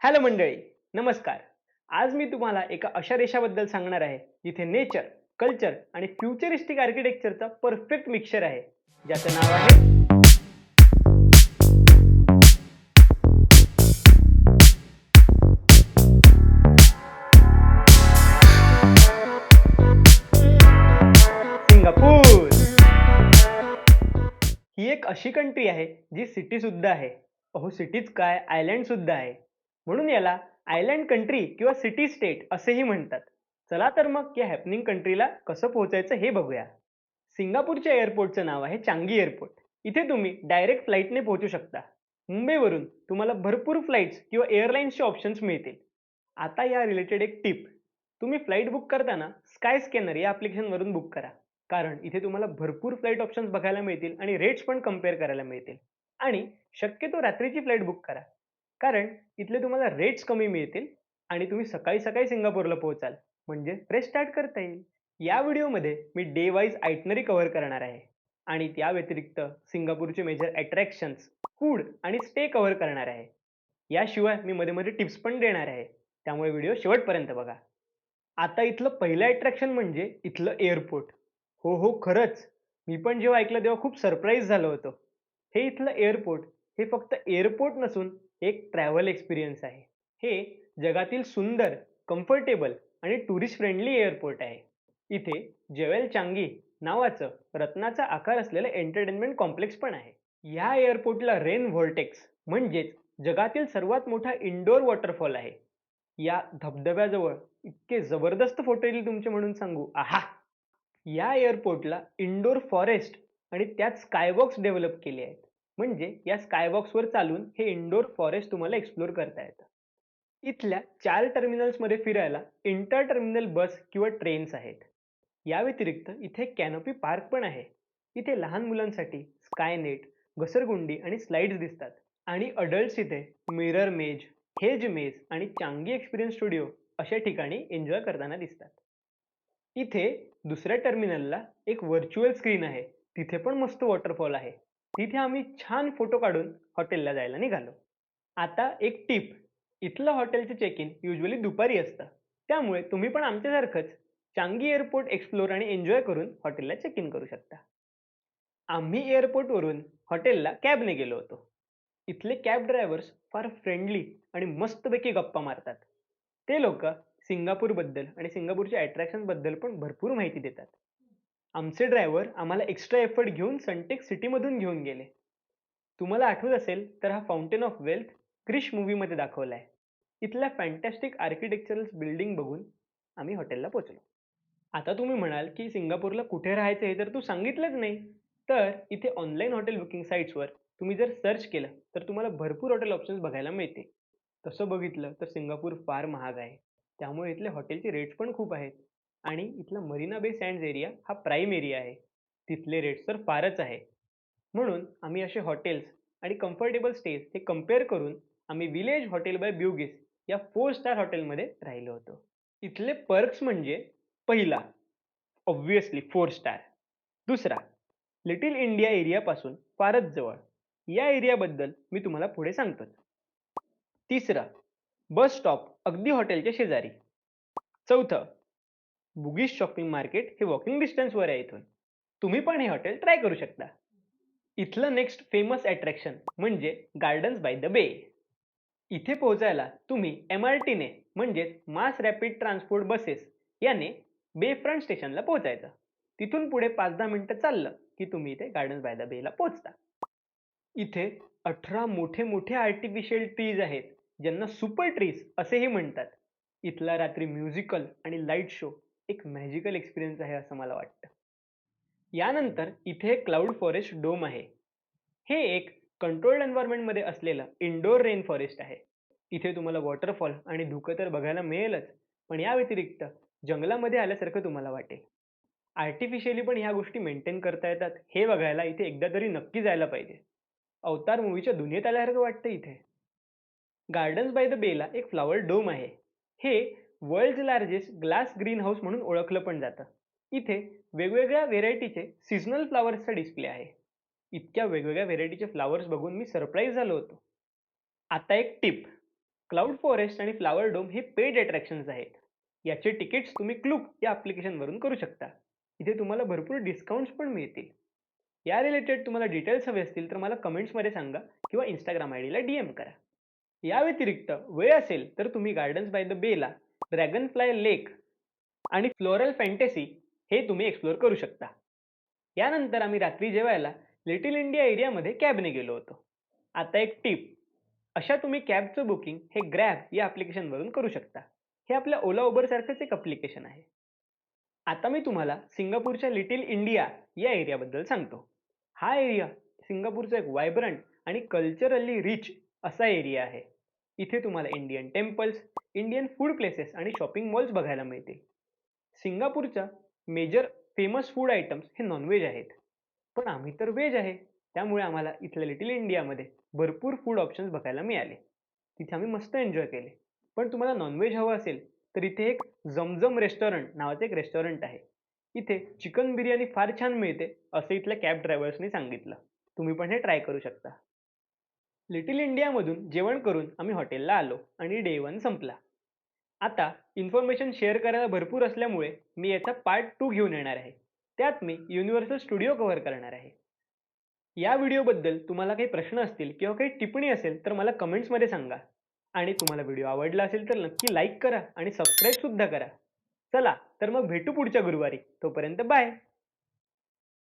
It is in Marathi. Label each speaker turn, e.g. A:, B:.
A: हॅलो मंडळी, नमस्कार. आज मी तुम्हाला एका अशा देशाबद्दल सांगणार आहे, जिथे नेचर, कल्चर आणि फ्युचरिस्टिक आर्किटेक्चरचा परफेक्ट मिक्सचर आहे, ज्याचं नाव आहे सिंगापूर. ही एक अशी कंट्री आहे, जी सिटी सुद्धा आहे. अहो सिटीच काय, आयलँड सुद्धा आहे. म्हणून याला आयलँड कंट्री किंवा सिटी स्टेट असेही म्हणतात. चला तर मग या हॅपनिंग कंट्रीला कसं पोहोचायचं हे बघूया. सिंगापूरच्या एअरपोर्टचं नाव आहे चांगी एअरपोर्ट. इथे तुम्ही डायरेक्ट फ्लाईटने पोहोचू शकता. मुंबईवरून तुम्हाला भरपूर फ्लाईट्स किंवा एअरलाईन्सचे ऑप्शन्स मिळतील. आता या रिलेटेड एक टिप. तुम्ही फ्लाईट बुक करताना स्काय स्कॅनर या ॲप्लिकेशनवरून बुक करा. कारण इथे तुम्हाला भरपूर फ्लाईट ऑप्शन्स बघायला मिळतील आणि रेट्स पण कंपेअर करायला मिळतील. आणि शक्यतो रात्रीची फ्लाईट बुक करा. कारण इथले तुम्हाला रेट्स कमी मिळतील आणि तुम्ही सकाळी सकाळी सिंगापूरला पोहोचाल. म्हणजे ट्रेस स्टार्ट करता येईल. या व्हिडिओमध्ये मी डे वाईज आयटनरी कव्हर करणार आहे आणि त्या व्यतिरिक्त सिंगापूरचे मेजर अट्रॅक्शन्स, फूड आणि स्टे कव्हर करणार आहे. याशिवाय मी मध्ये मध्ये टिप्स पण देणार आहे. त्यामुळे व्हिडिओ शेवटपर्यंत बघा. आता इथलं पहिलं अट्रॅक्शन म्हणजे इथलं एअरपोर्ट. हो खरंच. मी पण जेव्हा ऐकलं तेव्हा खूप सरप्राईज झालो होतो. हे इथलं एअरपोर्ट हे फक्त एअरपोर्ट नसून एक ट्रॅव्हल एक्सपिरियन्स आहे. हे जगातील सुंदर, कम्फर्टेबल आणि टुरिस्ट फ्रेंडली एअरपोर्ट आहे. इथे जेवेल चांगी नावाचं रत्नाचा आकार असलेलं एंटरटेनमेंट कॉम्प्लेक्स पण आहे. या एअरपोर्टला रेन व्हॉर्टेक्स म्हणजेच जगातील सर्वात मोठा इंडोर वॉटरफॉल आहे. या धबधब्याजवळ इतके जबरदस्त फोटो येईल तुमचे म्हणून सांगू. आहा. या एअरपोर्टला इंडोर फॉरेस्ट आणि त्यात स्कायवॉक्स डेव्हलप केले आहेत. म्हणजे या स्कायवॉक्सवर चालून हे इंडोर फॉरेस्ट तुम्हाला एक्सप्लोर करता येतं. इथल्या 4 टर्मिनल्समध्ये फिरायला इंटर टर्मिनल बस किंवा ट्रेन्स आहेत. या व्यतिरिक्त इथे कॅनोपी पार्क पण आहे. इथे लहान मुलांसाठी स्कायनेट, घसरगुंडी आणि स्लाइड्स दिसतात. आणि अडल्ट्स इथे मिरर मेज, हेज मेज आणि चांगी एक्सपिरियन्स स्टुडिओ अशा ठिकाणी एन्जॉय करताना दिसतात. इथे दुसऱ्या टर्मिनलला एक व्हर्च्युअल स्क्रीन आहे. तिथे पण मस्त वॉटरफॉल आहे. तिथे आम्ही छान फोटो काढून हॉटेलला जायला निघालो. आता एक टिप. इथलं हॉटेलचे चेक इन युजली दुपारी असतं. त्यामुळे तुम्ही पण आमच्यासारखंच चांगी एअरपोर्ट एक्सप्लोर आणि एन्जॉय करून हॉटेलला चेक इन करू शकता. आम्ही एअरपोर्टवरून हॉटेलला कॅबने गेलो होतो. इथले कॅब ड्रायव्हर्स फार फ्रेंडली आणि मस्तपैकी गप्पा मारतात. ते लोक सिंगापूरबद्दल आणि सिंगापूरच्या अट्रॅक्शनबद्दल पण भरपूर माहिती देतात. आमचे ड्रायव्हर आम्हाला एक्स्ट्रा एफर्ट घेऊन सनटेक सिटीमधून घेऊन गेले. तुम्हाला आठवत असेल तर हा फाउंटेन ऑफ वेल्थ क्रिश मूवीमध्ये दाखवला आहे. इथल्या फॅन्टॅस्टिक आर्किटेक्चरल बिल्डिंग बघून आम्ही हॉटेलला पोहोचलो. आता तुम्ही म्हणाल की सिंगापूरला कुठे राहायचं हे तर तू सांगितलंच नाही. तर इथे ऑनलाईन हॉटेल बुकिंग साईट्सवर तुम्ही जर सर्च केलं तर तुम्हाला भरपूर हॉटेल ऑप्शन्स बघायला मिळते. तसं बघितलं तर सिंगापूर फार महाग आहे. त्यामुळे इथले हॉटेलचे रेट्स पण खूप आहेत. आणि इथला मरीना बे सँड्स एरिया हा प्राईम एरिया आहे. तिथले रेट्स तर फारच आहे. म्हणून आम्ही असे हॉटेल्स आणि कम्फर्टेबल स्टेज हे कम्पेअर करून आम्ही विलेज हॉटेल बाय ब्युगिस या 4 स्टार हॉटेलमध्ये राहिलो होतो. इथले पर्क्स म्हणजे पहिला, ऑब्व्हियसली 4 स्टार. दुसरा, लिटिल इंडिया एरियापासून फारच जवळ. या एरियाबद्दल मी तुम्हाला पुढे सांगतोच. तिसरं, बस स्टॉप अगदी हॉटेलच्या शेजारी. चौथं, बुगिश शॉपिंग मार्केट हे वॉकिंग डिस्टन्सवर आहे इथून. तुम्ही पण हे हॉटेल ट्राय करू शकता. इथलं नेक्स्ट फेमस अट्रॅक्शन म्हणजे गार्डन्स बाय द बे. इथे पोहोचायला तुम्ही MRTने म्हणजेच मास रॅपिड ट्रान्सपोर्ट बसेस याने बे फ्रंट स्टेशनला पोहोचायचं. तिथून पुढे 5-10 मिनिटं चाललं की तुम्ही इथे गार्डन्स बाय द बेला पोहोचता. इथे 18 मोठे मोठे आर्टिफिशियल ट्रीज आहेत, ज्यांना सुपर ट्रीज असेही म्हणतात. इथला रात्री म्युझिकल आणि लाईट शो एक मॅजिकल एक्सपिरियन्स आहे असं मला वाटतं. यानंतर इथे एक क्लाउड फॉरेस्ट डोम आहे. हे एक कंट्रोल्ड एन्व्हायरमेंटमध्ये असलेलं इंडोर रेन फॉरेस्ट आहे. इथे तुम्हाला वॉटरफॉल आणि धुकं तर बघायला मिळेलच, पण या व्यतिरिक्त जंगलामध्ये आल्यासारखं तुम्हाला वाटेल. आर्टिफिशियली पण ह्या गोष्टी मेंटेन करता येतात हे बघायला इथे एकदा तरी नक्की जायला पाहिजे. अवतार मूवीच्या दुनियेत आल्यासारखं वाटतं इथे. गार्डन्स बाय द बेला एक फ्लॉवर डोम आहे. हे world largest glass green house म्हणून ओळखलं पण जातं. इथे वेगवेगळ्या व्हेरायटीचे सीझनल फ्लॉवर्सचा डिस्प्ले आहे. इतक्या वेगवेगळ्या व्हेरायटीचे फ्लॉवर्स बघून मी सरप्राईज झालो होतो. आता एक टिप. क्लाउड फॉरेस्ट आणि फ्लावर डोम हे पेड अट्रॅक्शन्स आहेत. याचे तिकीट्स तुम्ही क्लूक या ॲप्लिकेशनवरून करू शकता. इथे तुम्हाला भरपूर डिस्काउंट्स पण मिळतील. या रिलेटेड तुम्हाला डिटेल्स हवे असतील तर मला कमेंट्समध्ये सांगा किंवा इंस्टाग्राम आयडीला DM करा. या व्यतिरिक्त वेळ असेल तर तुम्ही gardens by the bay, dragonfly lake आणि फ्लोरल फॅन्टसी हे तुम्ही एक्सप्लोअर करू शकता. यानंतर आम्ही रात्री जेवायला लिटिल इंडिया एरियामध्ये कॅबने गेलो होतो. आता एक टिप, अशा तुम्ही कॅबचं बुकिंग हे ग्रॅब या ॲप्लिकेशनवरून करू शकता. हे आपल्या ओला उबर सारखंच एक ॲप्लिकेशन आहे. आता मी तुम्हाला सिंगापूरच्या लिटिल इंडिया या एरियाबद्दल सांगतो. हा एरिया सिंगापूरचा एक व्हायब्रंट आणि कल्चरली रिच असा एरिया आहे. इथे तुम्हाला Indian temples, Indian food places आणि शॉपिंग मॉल्स बघायला मिळतील. सिंगापूरच्या मेजर फेमस फूड आयटम्स हे नॉनव्हेज आहेत. पण आम्ही तर व्हेज आहे. त्यामुळे आम्हाला इथल्या लिटिल इंडियामध्ये भरपूर फूड ऑप्शन्स बघायला मिळाले. तिथे आम्ही मस्त एन्जॉय केले. पण तुम्हाला नॉनव्हेज हवं असेल तर इथे एक झमझम रेस्टॉरंट नावाचं एक रेस्टॉरंट आहे. इथे चिकन बिर्याणी फार छान मिळते असं इथल्या कॅब ड्रायव्हर्सनी सांगितलं. तुम्ही पण हे ट्राय करू शकता. लिटिल इंडियामधून जेवण करून आम्ही हॉटेलला आलो आणि डे 1 संपला. आता इन्फॉर्मेशन शेअर करायला भरपूर असल्यामुळे मी याचा पार्ट 2 घेऊन येणार आहे. त्यात मी युनिव्हर्सल स्टुडिओ कव्हर करणार आहे. या व्हिडिओबद्दल तुम्हाला काही प्रश्न असतील किंवा काही टिप्पणी असेल तर मला कमेंट्समध्ये सांगा. आणि तुम्हाला व्हिडिओ आवडला असेल तर नक्की लाईक करा आणि सबस्क्राईब सुद्धा करा. चला तर मग भेटू पुढच्या गुरुवारी. तोपर्यंत बाय.